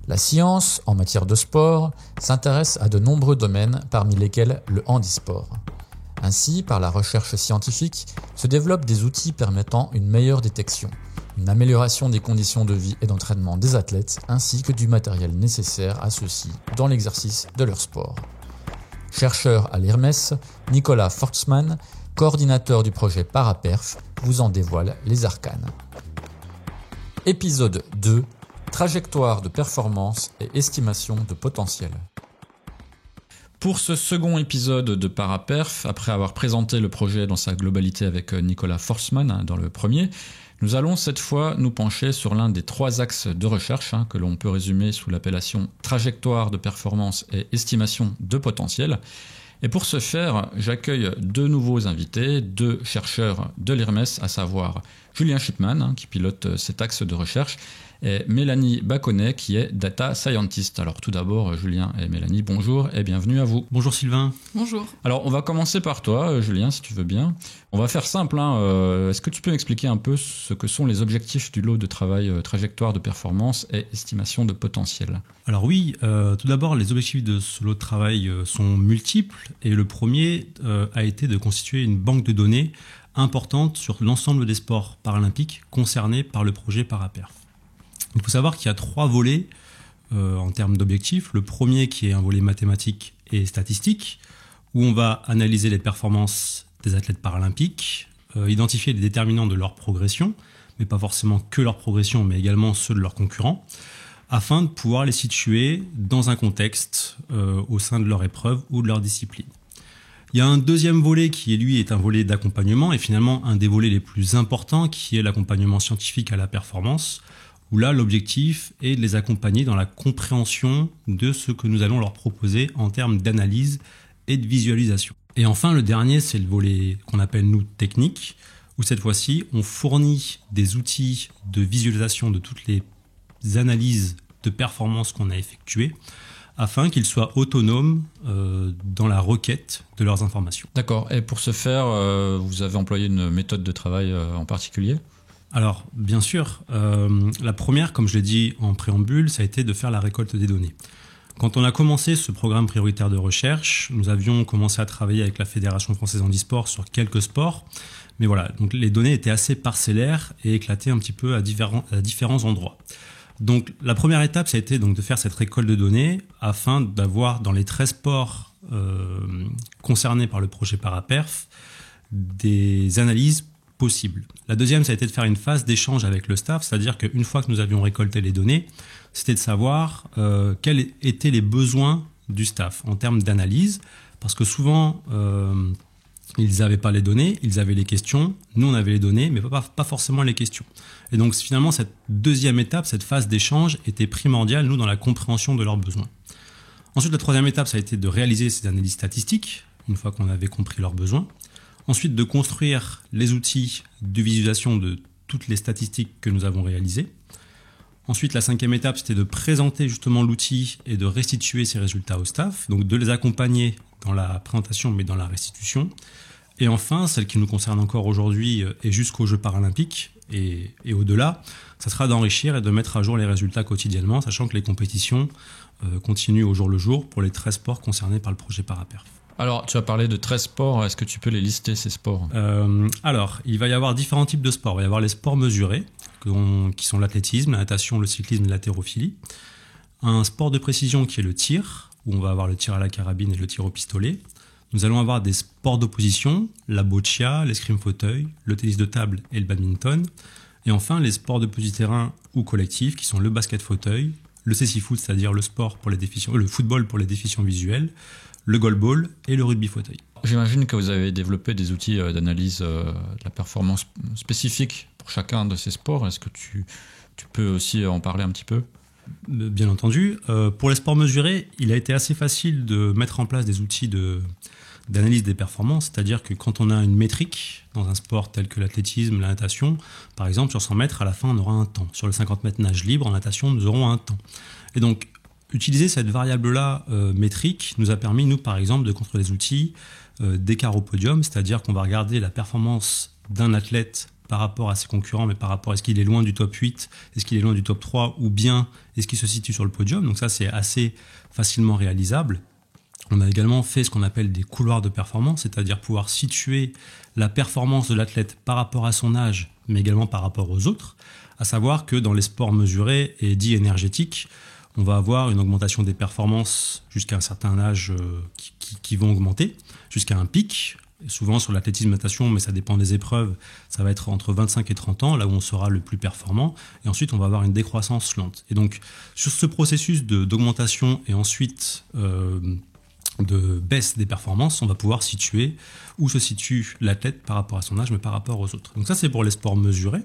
La science, en matière de sport, s'intéresse à de nombreux domaines, parmi lesquels le handisport. Ainsi, par la recherche scientifique, se développent des outils permettant une meilleure détection, une amélioration des conditions de vie et d'entraînement des athlètes, ainsi que du matériel nécessaire à ceux-ci dans l'exercice de leur sport. Chercheur à l'IRMES, Nicolas Forstmann, coordinateur du projet Paraperf, vous en dévoile les arcanes. Épisode 2. Trajectoire de performance et estimation de potentiel. Pour ce second épisode de Paraperf, après avoir présenté le projet dans sa globalité avec Nicolas Forstmann dans le premier, nous allons cette fois nous pencher sur l'un des 3 axes de recherche que l'on peut résumer sous l'appellation trajectoire de performance et estimation de potentiel. Et pour ce faire, j'accueille 2 nouveaux invités, 2 chercheurs de l'IRMES, à savoir Julien Schipman, qui pilote cet axe de recherche, et Mélanie Baconnet, qui est Data Scientist. Alors tout d'abord, Julien et Mélanie, bonjour et bienvenue à vous. Bonjour Sylvain. Bonjour. Alors on va commencer par toi, Julien, si tu veux bien. On va faire simple. Est-ce que tu peux m'expliquer un peu ce que sont les objectifs du lot de travail trajectoire de performance et estimation de potentiel ? Alors oui, tout d'abord, les objectifs de ce lot de travail sont multiples. Et le premier a été de constituer une banque de données importante sur l'ensemble des sports paralympiques concernés par le projet Paraperf. Il faut savoir qu'il y a 3 volets en termes d'objectifs. Le premier qui est un volet mathématique et statistique, où on va analyser les performances des athlètes paralympiques, identifier les déterminants de leur progression, mais pas forcément que leur progression, mais également ceux de leurs concurrents, afin de pouvoir les situer dans un contexte au sein de leur épreuve ou de leur discipline. Il y a un deuxième volet qui, lui, est un volet d'accompagnement, et finalement un des volets les plus importants, qui est l'accompagnement scientifique à la performance, où là, l'objectif est de les accompagner dans la compréhension de ce que nous allons leur proposer en termes d'analyse et de visualisation. Et enfin, le dernier, c'est le volet qu'on appelle, nous, technique, où cette fois-ci, on fournit des outils de visualisation de toutes les analyses de performance qu'on a effectuées, afin qu'ils soient autonomes dans la requête de leurs informations. D'accord. Et pour ce faire, vous avez employé une méthode de travail en particulier ? Alors, bien sûr, la première, comme je l'ai dit en préambule, ça a été de faire la récolte des données. Quand on a commencé ce programme prioritaire de recherche, nous avions commencé à travailler avec la Fédération française handisport sur quelques sports. Mais voilà, donc les données étaient assez parcellaires et éclatées un petit peu à différents endroits. Donc la première étape, ça a été donc de faire cette récolte de données afin d'avoir dans les 13 sports concernés par le projet Paraperf des analyses possible. La deuxième, ça a été de faire une phase d'échange avec le staff, c'est-à-dire qu'une fois que nous avions récolté les données, c'était de savoir quels étaient les besoins du staff en termes d'analyse, parce que souvent, ils n'avaient pas les données, ils avaient les questions, nous on avait les données, mais pas forcément les questions. Et donc finalement, cette deuxième étape, cette phase d'échange était primordiale, nous, dans la compréhension de leurs besoins. Ensuite, la troisième étape, ça a été de réaliser ces analyses statistiques, une fois qu'on avait compris leurs besoins. Ensuite, de construire les outils de visualisation de toutes les statistiques que nous avons réalisées. Ensuite, la 5e étape, c'était de présenter justement l'outil et de restituer ces résultats au staff, donc de les accompagner dans la présentation, mais dans la restitution. Et enfin, celle qui nous concerne encore aujourd'hui et jusqu'aux Jeux paralympiques et au-delà, ça sera d'enrichir et de mettre à jour les résultats quotidiennement, sachant que les compétitions continuent au jour le jour pour les 13 sports concernés par le projet Paraperf. Alors, tu as parlé de 13 sports, est-ce que tu peux les lister, ces sports ? Alors, il va y avoir différents types de sports. Il va y avoir les sports mesurés, qui sont l'athlétisme, la natation, le cyclisme et l'haltérophilie. Un sport de précision qui est le tir, où on va avoir le tir à la carabine et le tir au pistolet. Nous allons avoir des sports d'opposition, la boccia, l'escrime fauteuil, le tennis de table et le badminton. Et enfin, les sports de petit terrain ou collectifs, qui sont le basket fauteuil, le cécifoot, c'est-à-dire le football pour les déficients visuels, le goalball et le rugby fauteuil. J'imagine que vous avez développé des outils d'analyse de la performance spécifiques pour chacun de ces sports. Est-ce que tu peux aussi en parler un petit peu ? Bien entendu. Pour les sports mesurés, il a été assez facile de mettre en place des outils d'analyse des performances, c'est-à-dire que quand on a une métrique dans un sport tel que l'athlétisme, la natation, par exemple, sur 100 mètres, à la fin, on aura un temps. Sur le 50 mètres nage libre, en natation, nous aurons un temps. Et donc, utiliser cette variable-là métrique nous a permis, nous, par exemple, de construire des outils d'écart au podium, c'est-à-dire qu'on va regarder la performance d'un athlète par rapport à ses concurrents, mais par rapport à est-ce qu'il est loin du top 8, est-ce qu'il est loin du top 3, ou bien est-ce qu'il se situe sur le podium. Donc ça, c'est assez facilement réalisable. On a également fait ce qu'on appelle des couloirs de performance, c'est-à-dire pouvoir situer la performance de l'athlète par rapport à son âge, mais également par rapport aux autres. À savoir que dans les sports mesurés et dits énergétiques, on va avoir une augmentation des performances jusqu'à un certain âge qui vont augmenter, jusqu'à un pic. Et souvent sur l'athlétisme natation, mais ça dépend des épreuves, ça va être entre 25 et 30 ans, là où on sera le plus performant. Et ensuite, on va avoir une décroissance lente. Et donc, sur ce processus d'augmentation et ensuite de baisse des performances, on va pouvoir situer où se situe l'athlète par rapport à son âge, mais par rapport aux autres. Donc ça, c'est pour les sports mesurés.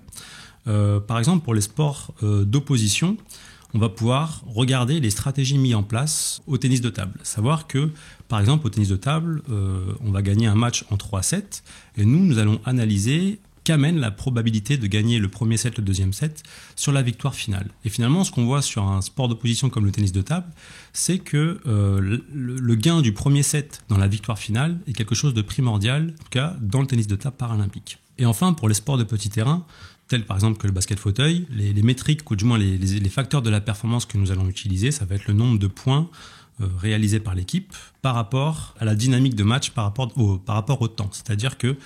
Par exemple, pour les sports d'opposition, on va pouvoir regarder les stratégies mises en place au tennis de table. Savoir que, par exemple, au tennis de table, on va gagner un match en 3-7, et nous allons analyser qu'amène la probabilité de gagner le premier set, le deuxième set, sur la victoire finale. Et finalement, ce qu'on voit sur un sport d'opposition comme le tennis de table, c'est que le gain du premier set dans la victoire finale est quelque chose de primordial, en tout cas dans le tennis de table paralympique. Et enfin, pour les sports de petit terrain, tels par exemple que le basket fauteuil, les métriques, ou du moins les facteurs de la performance que nous allons utiliser, ça va être le nombre de points réalisés par l'équipe par rapport à la dynamique de match, par rapport au temps. C'est-à-dire que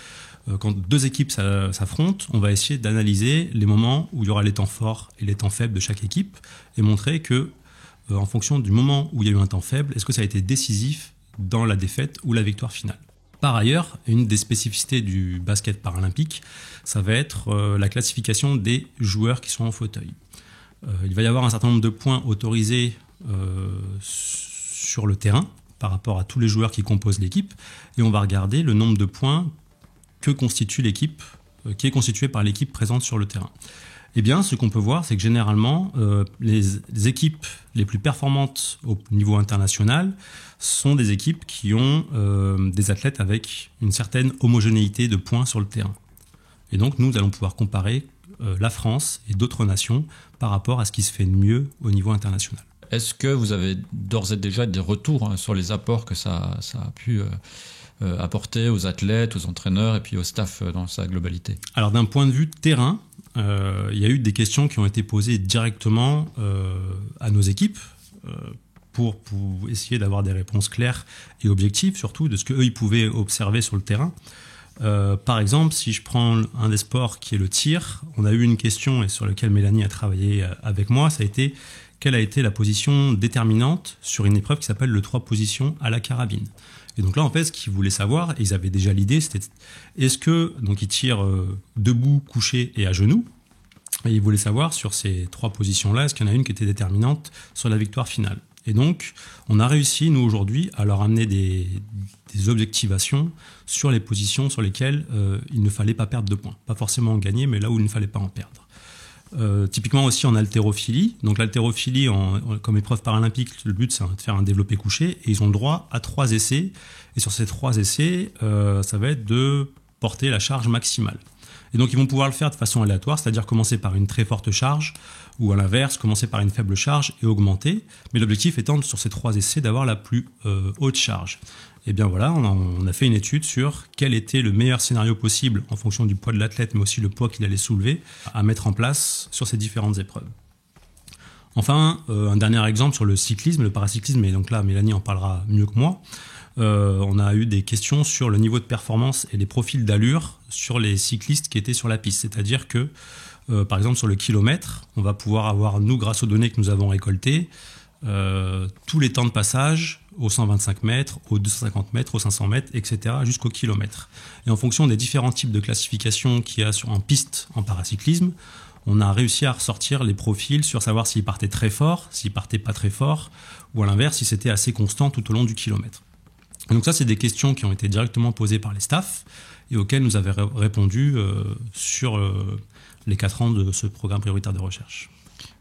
quand deux équipes s'affrontent, on va essayer d'analyser les moments où il y aura les temps forts et les temps faibles de chaque équipe et montrer que, en fonction du moment où il y a eu un temps faible, est-ce que ça a été décisif dans la défaite ou la victoire finale. Par ailleurs, une des spécificités du basket paralympique, ça va être la classification des joueurs qui sont en fauteuil. Il va y avoir un certain nombre de points autorisés sur le terrain par rapport à tous les joueurs qui composent l'équipe et on va regarder le nombre de points que constitue l'équipe, qui est constituée par l'équipe présente sur le terrain. Eh bien, ce qu'on peut voir, c'est que généralement, les équipes les plus performantes au niveau international sont des équipes qui ont des athlètes avec une certaine homogénéité de points sur le terrain. Et donc, nous allons pouvoir comparer la France et d'autres nations par rapport à ce qui se fait de mieux au niveau international. Est-ce que vous avez d'ores et déjà des retours sur les apports que ça a pu apporter aux athlètes, aux entraîneurs et puis au staff dans sa globalité? Alors d'un point de vue terrain, il y a eu des questions qui ont été posées directement à nos équipes pour essayer d'avoir des réponses claires et objectives, surtout de ce qu'eux ils pouvaient observer sur le terrain. Par exemple, si je prends un des sports qui est le tir, on a eu une question et sur laquelle Mélanie a travaillé avec moi, ça a été quelle a été la position déterminante sur une épreuve qui s'appelle le 3 positions à la carabine. Et donc là, en fait, ce qu'ils voulaient savoir, et ils avaient déjà l'idée, c'était est-ce que donc ils tirent debout, couché et à genoux. Et ils voulaient savoir sur ces 3 positions-là, est-ce qu'il y en a une qui était déterminante sur la victoire finale. Et donc, on a réussi, nous, aujourd'hui, à leur amener des objectivations sur les positions sur lesquelles il ne fallait pas perdre de points. Pas forcément en gagner, mais là où il ne fallait pas en perdre. Typiquement aussi en haltérophilie. Donc l'haltérophilie comme épreuve paralympique, le but c'est de faire un développé couché et ils ont le droit à 3 essais. Et sur ces 3 essais, ça va être de porter la charge maximale. Et donc ils vont pouvoir le faire de façon aléatoire, c'est-à-dire commencer par une très forte charge ou à l'inverse, commencer par une faible charge et augmenter. Mais l'objectif étant sur ces 3 essais d'avoir la plus haute charge. Et bien voilà, on a fait une étude sur quel était le meilleur scénario possible en fonction du poids de l'athlète, mais aussi le poids qu'il allait soulever, à mettre en place sur ces différentes épreuves. Enfin, un dernier exemple sur le cyclisme, le paracyclisme, et donc là, Mélanie en parlera mieux que moi. On a eu des questions sur le niveau de performance et les profils d'allure sur les cyclistes qui étaient sur la piste. C'est-à-dire que, par exemple, sur le kilomètre, on va pouvoir avoir, nous, grâce aux données que nous avons récoltées, tous les temps de passage aux 125 mètres, aux 250 mètres, aux 500 mètres, etc., jusqu'au kilomètre. Et en fonction des différents types de classifications qu'il y a en piste en paracyclisme, on a réussi à ressortir les profils sur savoir s'ils partaient très fort, s'ils partaient pas très fort, ou à l'inverse, si c'était assez constant tout au long du kilomètre. Et donc ça, c'est des questions qui ont été directement posées par les staffs et auxquelles nous avons répondu sur les 4 ans de ce programme prioritaire de recherche.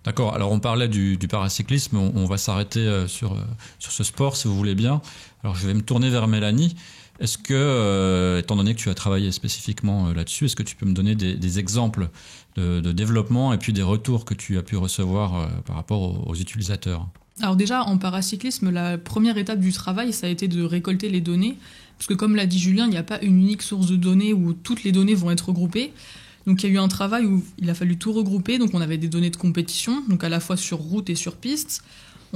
D'accord, alors on parlait du paracyclisme, on va s'arrêter sur ce sport si vous voulez bien. Alors je vais me tourner vers Mélanie. Est-ce que, étant donné que tu as travaillé spécifiquement là-dessus, est-ce que tu peux me donner des exemples de développement et puis des retours que tu as pu recevoir par rapport aux utilisateurs ? Alors déjà, en paracyclisme, la première étape du travail, ça a été de récolter les données. Parce que comme l'a dit Julien, il n'y a pas une unique source de données où toutes les données vont être regroupées. Donc il y a eu un travail où il a fallu tout regrouper. Donc on avait des données de compétition, donc à la fois sur route et sur piste.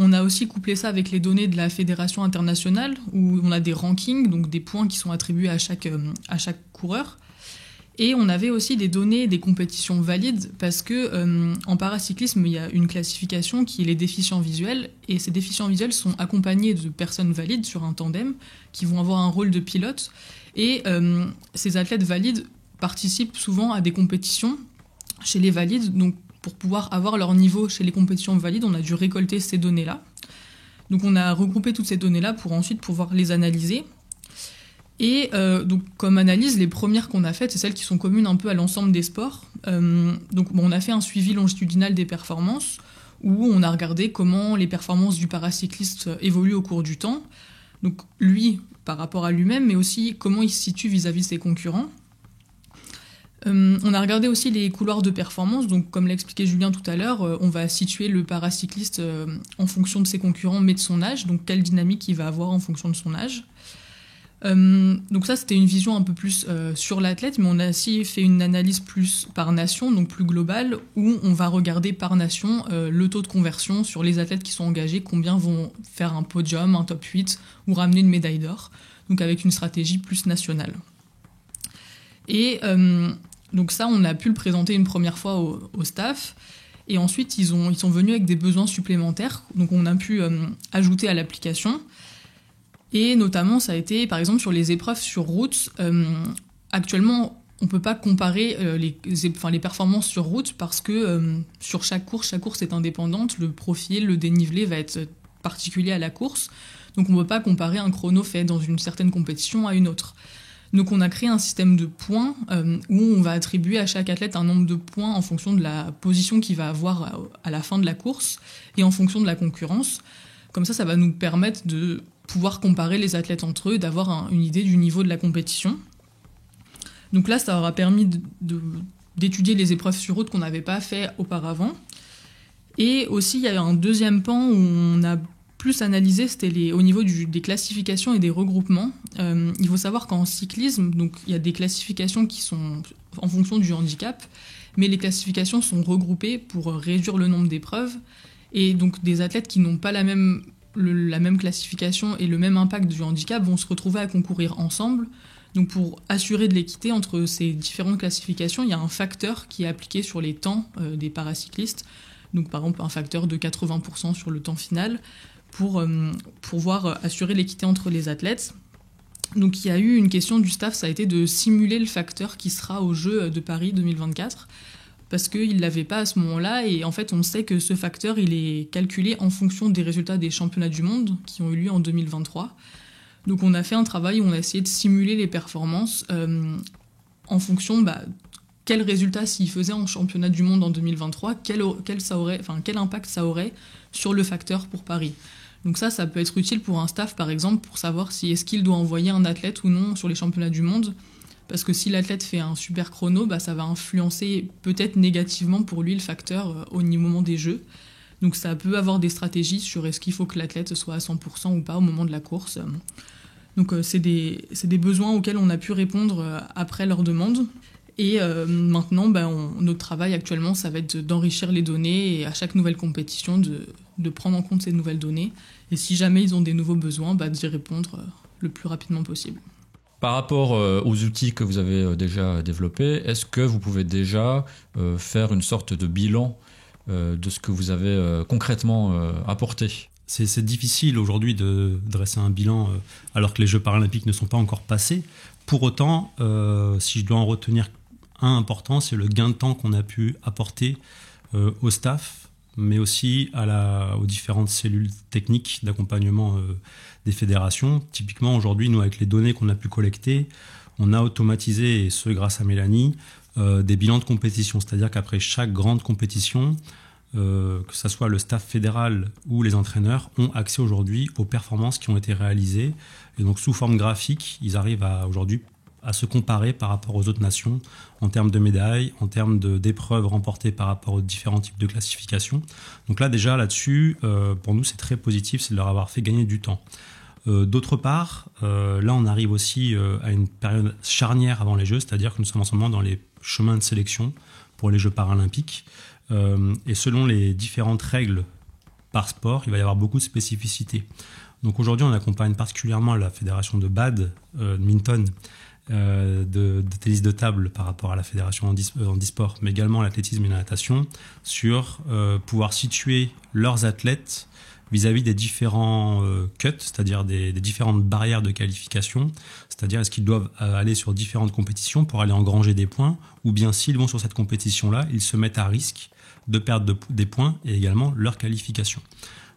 On a aussi couplé ça avec les données de la fédération internationale, où on a des rankings, donc des points qui sont attribués à chaque coureur. Et on avait aussi des données des compétitions valides, parce que en paracyclisme, il y a une classification qui est les déficients visuels, et ces déficients visuels sont accompagnés de personnes valides sur un tandem, qui vont avoir un rôle de pilote. Et ces athlètes valides participent souvent à des compétitions chez les valides, donc pour pouvoir avoir leur niveau chez les compétitions valides, on a dû récolter ces données-là. Donc on a regroupé toutes ces données-là pour ensuite pouvoir les analyser. Et donc comme analyse, les premières qu'on a faites, c'est celles qui sont communes un peu à l'ensemble des sports. On a fait un suivi longitudinal des performances, où on a regardé comment les performances du paracycliste évoluent au cours du temps. Donc lui, par rapport à lui-même, mais aussi comment il se situe vis-à-vis de ses concurrents. On a regardé aussi les couloirs de performance, donc comme l'a expliqué Julien tout à l'heure, on va situer le paracycliste en fonction de ses concurrents mais de son âge, donc quelle dynamique il va avoir en fonction de son âge. Donc ça c'était une vision un peu plus sur l'athlète, mais on a aussi fait une analyse plus par nation, donc plus globale, où on va regarder par nation le taux de conversion sur les athlètes qui sont engagés, combien vont faire un podium, un top 8 ou ramener une médaille d'or, donc avec une stratégie plus nationale. Et donc ça, on a pu le présenter une première fois au staff. Et ensuite, ils sont venus avec des besoins supplémentaires. Donc on a pu ajouter à l'application. Et notamment, ça a été, par exemple, sur les épreuves sur route. Actuellement, on ne peut pas comparer les performances sur route parce que sur chaque course est indépendante. Le profil, le dénivelé va être particulier à la course. Donc on ne peut pas comparer un chrono fait dans une certaine compétition à une autre. Donc on a créé un système de points où on va attribuer à chaque athlète un nombre de points en fonction de la position qu'il va avoir à la fin de la course et en fonction de la concurrence. Comme ça va nous permettre de pouvoir comparer les athlètes entre eux, d'avoir une idée du niveau de la compétition. Donc là, ça aura permis d'étudier les épreuves sur route qu'on n'avait pas fait auparavant. Et aussi, il y a un deuxième pan où on a plus analysé, c'était au niveau des classifications et des regroupements. Il faut savoir qu'en cyclisme, donc, il y a des classifications qui sont en fonction du handicap, mais les classifications sont regroupées pour réduire le nombre d'épreuves. Et donc des athlètes qui n'ont pas la même classification et le même impact du handicap vont se retrouver à concourir ensemble. Donc pour assurer de l'équité entre ces différentes classifications, il y a un facteur qui est appliqué sur les temps des paracyclistes. Donc par exemple un facteur de 80% sur le temps final, pour pouvoir assurer l'équité entre les athlètes. Donc il y a eu une question du staff, ça a été de simuler le facteur qui sera aux Jeux de Paris 2024, parce qu'il ne l'avait pas à ce moment-là, et en fait on sait que ce facteur il est calculé en fonction des résultats des championnats du monde qui ont eu lieu en 2023. Donc on a fait un travail où on a essayé de simuler les performances en fonction quel résultat s'il faisait en championnat du monde en 2023, quel impact ça aurait sur le facteur pour Paris. Donc ça peut être utile pour un staff, par exemple, pour savoir si est-ce qu'il doit envoyer un athlète ou non sur les championnats du monde. Parce que si l'athlète fait un super chrono, ça va influencer peut-être négativement pour lui le facteur au moment des Jeux. Donc ça peut avoir des stratégies sur est-ce qu'il faut que l'athlète soit à 100% ou pas au moment de la course. Donc c'est des besoins auxquels on a pu répondre après leur demande. Et maintenant, notre travail actuellement, ça va être d'enrichir les données et à chaque nouvelle compétition, de prendre en compte ces nouvelles données. Et si jamais ils ont des nouveaux besoins, d'y répondre le plus rapidement possible. Par rapport aux outils que vous avez déjà développés, est-ce que vous pouvez déjà faire une sorte de bilan de ce que vous avez concrètement apporté ? C'est difficile aujourd'hui de dresser un bilan alors que les Jeux paralympiques ne sont pas encore passés. Pour autant, si je dois en retenir un important, c'est le gain de temps qu'on a pu apporter au staff, mais aussi aux différentes cellules techniques d'accompagnement des fédérations. Typiquement, aujourd'hui, nous, avec les données qu'on a pu collecter, on a automatisé, et ce grâce à Mélanie, des bilans de compétition. C'est-à-dire qu'après chaque grande compétition, que ce soit le staff fédéral ou les entraîneurs, ont accès aujourd'hui aux performances qui ont été réalisées. Et donc, sous forme graphique, ils arrivent aujourd'hui à se comparer par rapport aux autres nations en termes de médailles, en termes d'épreuves remportées par rapport aux différents types de classifications. Donc là, déjà, là-dessus, pour nous, c'est très positif, c'est de leur avoir fait gagner du temps. D'autre part, là, on arrive aussi à une période charnière avant les Jeux, c'est-à-dire que nous sommes en ce moment dans les chemin de sélection pour les Jeux paralympiques. Et selon les différentes règles par sport, il va y avoir beaucoup de spécificités. Donc aujourd'hui, on accompagne particulièrement la fédération de badminton, de tennis de table par rapport à la fédération handisport, mais également l'athlétisme et la natation, sur pouvoir situer leurs athlètes vis-à-vis des différents cuts, c'est-à-dire des différentes barrières de qualification, c'est-à-dire est-ce qu'ils doivent aller sur différentes compétitions pour aller engranger des points, ou bien s'ils vont sur cette compétition-là, ils se mettent à risque de perdre des points et également leur qualification.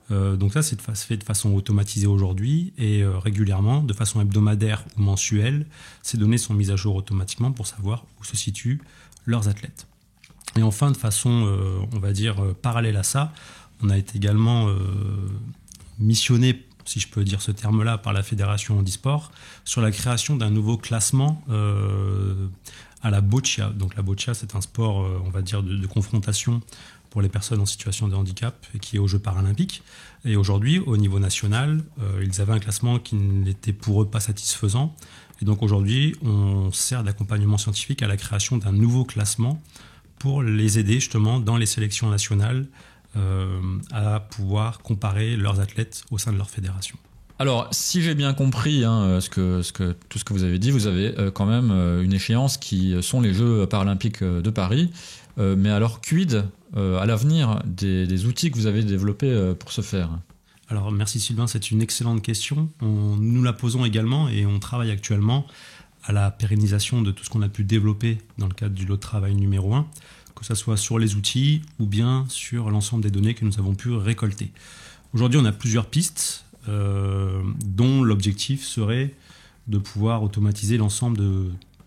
Donc ça, c'est fait de façon automatisée aujourd'hui et régulièrement, de façon hebdomadaire ou mensuelle, ces données sont mises à jour automatiquement pour savoir où se situent leurs athlètes. Et enfin, de façon, on va dire, parallèle à ça, on a été également missionné, si je peux dire ce terme-là, par la Fédération handisport sur la création d'un nouveau classement à la boccia. Donc la boccia, c'est un sport, on va dire, de confrontation pour les personnes en situation de handicap et qui est aux Jeux paralympiques. Et aujourd'hui, au niveau national, ils avaient un classement qui n'était pour eux pas satisfaisant. Et donc aujourd'hui, on sert d'accompagnement scientifique à la création d'un nouveau classement pour les aider justement dans les sélections nationales à pouvoir comparer leurs athlètes au sein de leur fédération. Alors, si j'ai bien compris tout ce que vous avez dit, vous avez quand même une échéance qui sont les Jeux paralympiques de Paris. Mais alors, quid à l'avenir des outils que vous avez développés pour ce faire ? Alors, merci Sylvain, c'est une excellente question. Nous la posons également et on travaille actuellement à la pérennisation de tout ce qu'on a pu développer dans le cadre du lot de travail numéro 1, que ce soit sur les outils ou bien sur l'ensemble des données que nous avons pu récolter. Aujourd'hui, on a plusieurs pistes dont l'objectif serait de pouvoir automatiser l'ensemble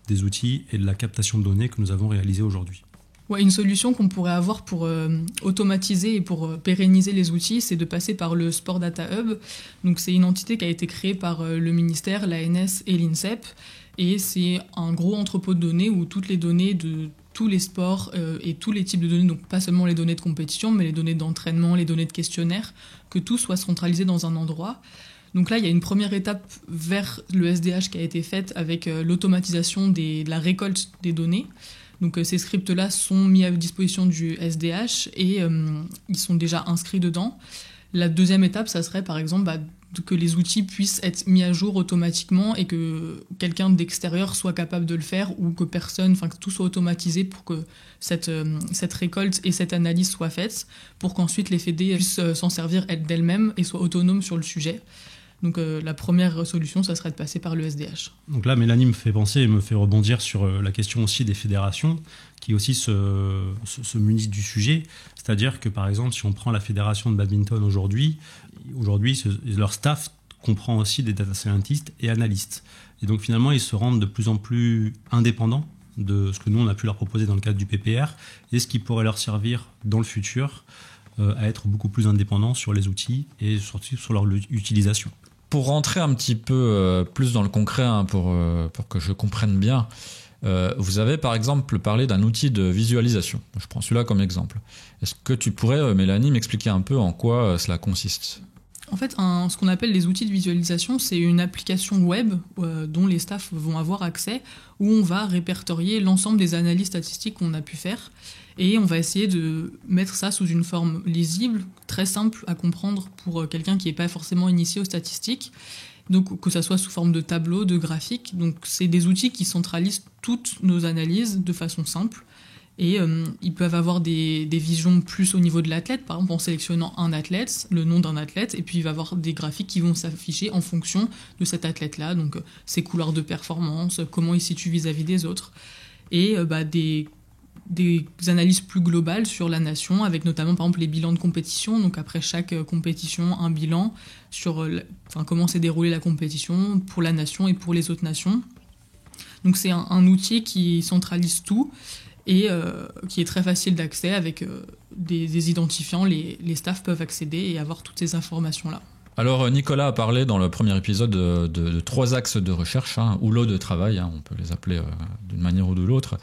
des outils et de la captation de données que nous avons réalisé aujourd'hui. Ouais, une solution qu'on pourrait avoir pour automatiser et pour pérenniser les outils, c'est de passer par le Sport Data Hub. Donc, c'est une entité qui a été créée par le ministère, l'ANS et l'INSEP. Et c'est un gros entrepôt de données où toutes les données de tous les sports et tous les types de données, donc pas seulement les données de compétition, mais les données d'entraînement, les données de questionnaire, que tout soit centralisé dans un endroit. Donc là, il y a une première étape vers le SDH qui a été faite avec l'automatisation de la récolte des données. Donc ces scripts-là sont mis à disposition du SDH et ils sont déjà inscrits dedans. La deuxième étape, ça serait par exemple que les outils puissent être mis à jour automatiquement et que quelqu'un d'extérieur soit capable de le faire ou que que tout soit automatisé pour que cette récolte et cette analyse soient faites pour qu'ensuite les fédés puissent s'en servir d'elles-mêmes et soient autonomes sur le sujet. Donc la première solution, ça serait de passer par le SDH. Donc là, Mélanie me fait penser et me fait rebondir sur la question aussi des fédérations qui aussi se munissent du sujet. C'est-à-dire que par exemple, si on prend la fédération de badminton aujourd'hui, leur staff comprend aussi des data scientists et analystes. Et donc finalement, ils se rendent de plus en plus indépendants de ce que nous, on a pu leur proposer dans le cadre du PPR et ce qui pourrait leur servir dans le futur à être beaucoup plus indépendants sur les outils et surtout sur leur utilisation. Pour rentrer un petit peu plus dans le concret, pour que je comprenne bien, vous avez par exemple parlé d'un outil de visualisation. Je prends celui-là comme exemple. Est-ce que tu pourrais, Mélanie, m'expliquer un peu en quoi cela consiste ? En fait, ce qu'on appelle les outils de visualisation, c'est une application web dont les staffs vont avoir accès, où on va répertorier l'ensemble des analyses statistiques qu'on a pu faire. Et on va essayer de mettre ça sous une forme lisible, très simple à comprendre pour quelqu'un qui n'est pas forcément initié aux statistiques. Donc que ça soit sous forme de tableau, de graphique. Donc c'est des outils qui centralisent toutes nos analyses de façon simple. Et ils peuvent avoir des visions plus au niveau de l'athlète, par exemple en sélectionnant un athlète, le nom d'un athlète, et puis il va y avoir des graphiques qui vont s'afficher en fonction de cet athlète-là, donc ses couleurs de performance, comment il se situe vis-à-vis des autres, et des analyses plus globales sur la nation, avec notamment par exemple les bilans de compétition, donc après chaque compétition, un bilan sur comment s'est déroulée la compétition pour la nation et pour les autres nations. Donc c'est un outil qui centralise tout, et qui est très facile d'accès avec des identifiants. Les staffs peuvent accéder et avoir toutes ces informations-là. Alors Nicolas a parlé dans le premier épisode de 3 axes de recherche, ou lots de travail, on peut les appeler d'une manière ou de l'autre.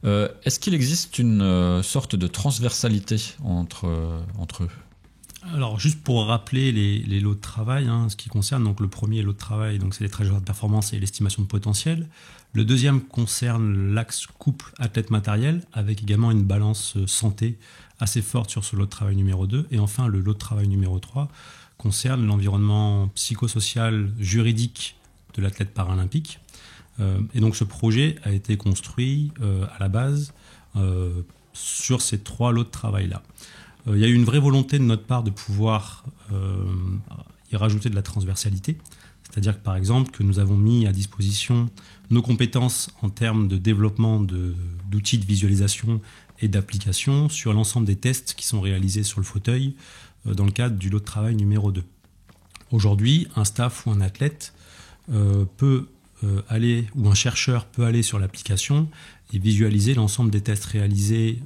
Est-ce qu'il existe une sorte de transversalité entre eux ? Alors, juste pour rappeler les lots de travail, ce qui concerne donc le premier lot de travail, donc c'est les trajectoires de performance et l'estimation de potentiel. Le deuxième concerne l'axe couple athlète-matériel, avec également une balance santé assez forte sur ce lot de travail numéro 2. Et enfin, le lot de travail numéro 3 concerne l'environnement psychosocial, juridique de l'athlète paralympique. Et donc, ce projet a été construit à la base sur ces 3 lots de travail-là. Il y a eu une vraie volonté de notre part de pouvoir y rajouter de la transversalité. C'est-à-dire que, par exemple, que nous avons mis à disposition nos compétences en termes de développement d'outils de visualisation et d'application sur l'ensemble des tests qui sont réalisés sur le fauteuil dans le cadre du lot de travail numéro 2. Aujourd'hui, un staff ou un athlète peut aller, ou un chercheur peut aller sur l'application et visualiser l'ensemble des tests réalisés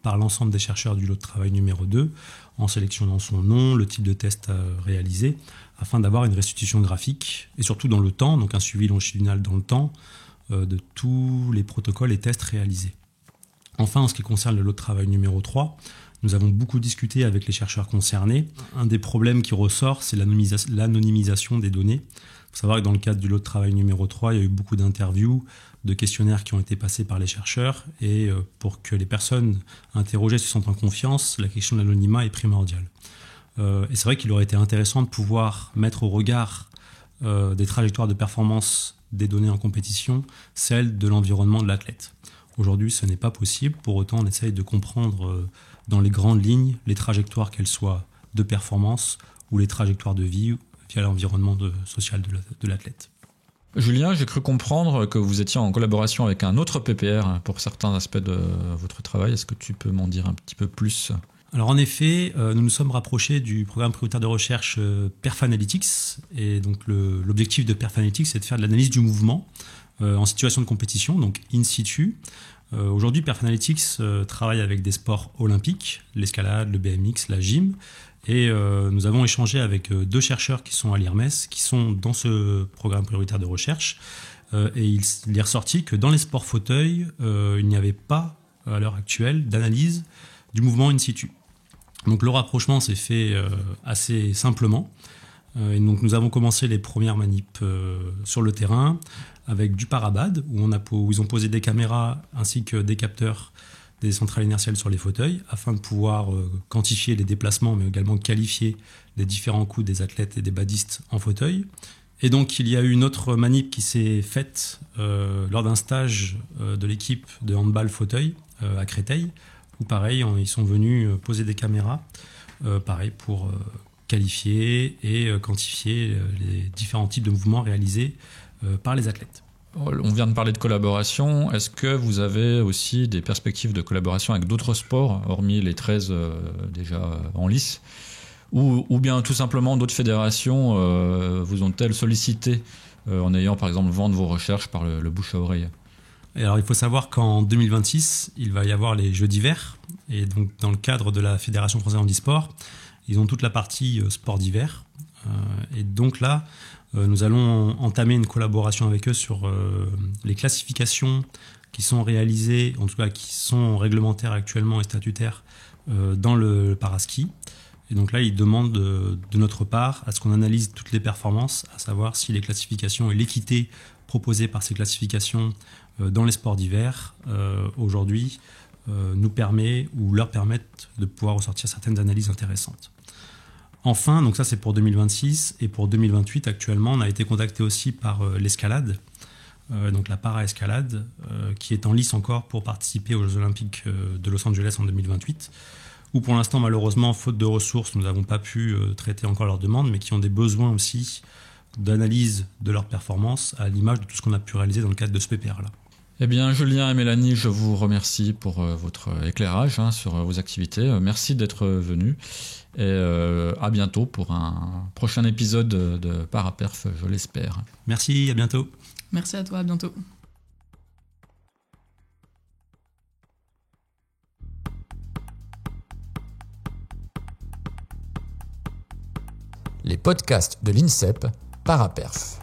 par l'ensemble des chercheurs du lot de travail numéro 2, en sélectionnant son nom, le type de test réalisé, afin d'avoir une restitution graphique, et surtout dans le temps, donc un suivi longitudinal dans le temps, de tous les protocoles et tests réalisés. Enfin, en ce qui concerne le lot de travail numéro 3, nous avons beaucoup discuté avec les chercheurs concernés. Un des problèmes qui ressort, c'est l'anonymisation des données. Il faut savoir que dans le cadre du lot de travail numéro 3, il y a eu beaucoup d'interviews, de questionnaires qui ont été passés par les chercheurs, et pour que les personnes interrogées se sentent en confiance, la question de l'anonymat est primordiale. Et c'est vrai qu'il aurait été intéressant de pouvoir mettre au regard des trajectoires de performance des données en compétition celles de l'environnement de l'athlète. Aujourd'hui, ce n'est pas possible. Pour autant, on essaye de comprendre dans les grandes lignes les trajectoires, qu'elles soient de performance ou les trajectoires de vie via l'environnement social de l'athlète. Julien, j'ai cru comprendre que vous étiez en collaboration avec un autre PPR pour certains aspects de votre travail. Est-ce que tu peux m'en dire un petit peu plus ? Alors en effet, nous nous sommes rapprochés du programme prioritaire de recherche Perfanalytics. Et donc l'objectif de Perfanalytics, c'est de faire de l'analyse du mouvement en situation de compétition, donc in situ. Aujourd'hui, Perfanalytics travaille avec des sports olympiques, l'escalade, le BMX, la gym. Et nous avons échangé avec 2 chercheurs qui sont à l'IRMES, qui sont dans ce programme prioritaire de recherche. Et il est ressorti que dans les sports fauteuils, il n'y avait pas, à l'heure actuelle, d'analyse du mouvement in situ. Donc le rapprochement s'est fait assez simplement. Et donc nous avons commencé les premières manips sur le terrain avec du parabad, où ils ont posé des caméras ainsi que des capteurs des centrales inertielles sur les fauteuils, afin de pouvoir quantifier les déplacements, mais également qualifier les différents coups des athlètes et des badistes en fauteuil. Et donc il y a eu une autre manip qui s'est faite lors d'un stage de l'équipe de handball fauteuil à Créteil, où pareil, ils sont venus poser des caméras, pareil, pour qualifier et quantifier les différents types de mouvements réalisés par les athlètes. On vient de parler de collaboration. Est-ce que vous avez aussi des perspectives de collaboration avec d'autres sports, hormis les 13 déjà en lice, ou bien tout simplement d'autres fédérations vous ont-elles sollicité en ayant par exemple vent de vos recherches par le bouche à oreille ? Et alors il faut savoir qu'en 2026, il va y avoir les Jeux d'hiver. Et donc dans le cadre de la Fédération française handisport, ils ont toute la partie sport d'hiver. Et donc là, nous allons entamer une collaboration avec eux sur les classifications qui sont réalisées, en tout cas qui sont réglementaires actuellement et statutaires dans le paraski. Et donc là, ils demandent de notre part à ce qu'on analyse toutes les performances, à savoir si les classifications et l'équité proposée par ces classifications dans les sports d'hiver, aujourd'hui, nous permet ou leur permettent de pouvoir ressortir certaines analyses intéressantes. Enfin, donc ça c'est pour 2026, et pour 2028 actuellement, on a été contacté aussi par l'escalade, donc la para-escalade, qui est en lice encore pour participer aux Jeux Olympiques de Los Angeles en 2028, où pour l'instant malheureusement, faute de ressources, nous n'avons pas pu traiter encore leurs demandes, mais qui ont des besoins aussi d'analyse de leurs performances à l'image de tout ce qu'on a pu réaliser dans le cadre de ce PPR-là. Eh bien, Julien et Mélanie, je vous remercie pour votre éclairage sur vos activités. Merci d'être venus. Et à bientôt pour un prochain épisode de Paraperf, je l'espère. Merci, à bientôt. Merci à toi, à bientôt. Les podcasts de l'INSEP Paraperf.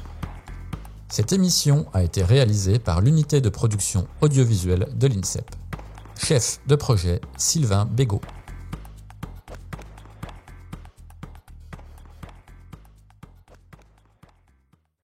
Cette émission a été réalisée par l'unité de production audiovisuelle de l'INSEP. Chef de projet, Sylvain Bégaud.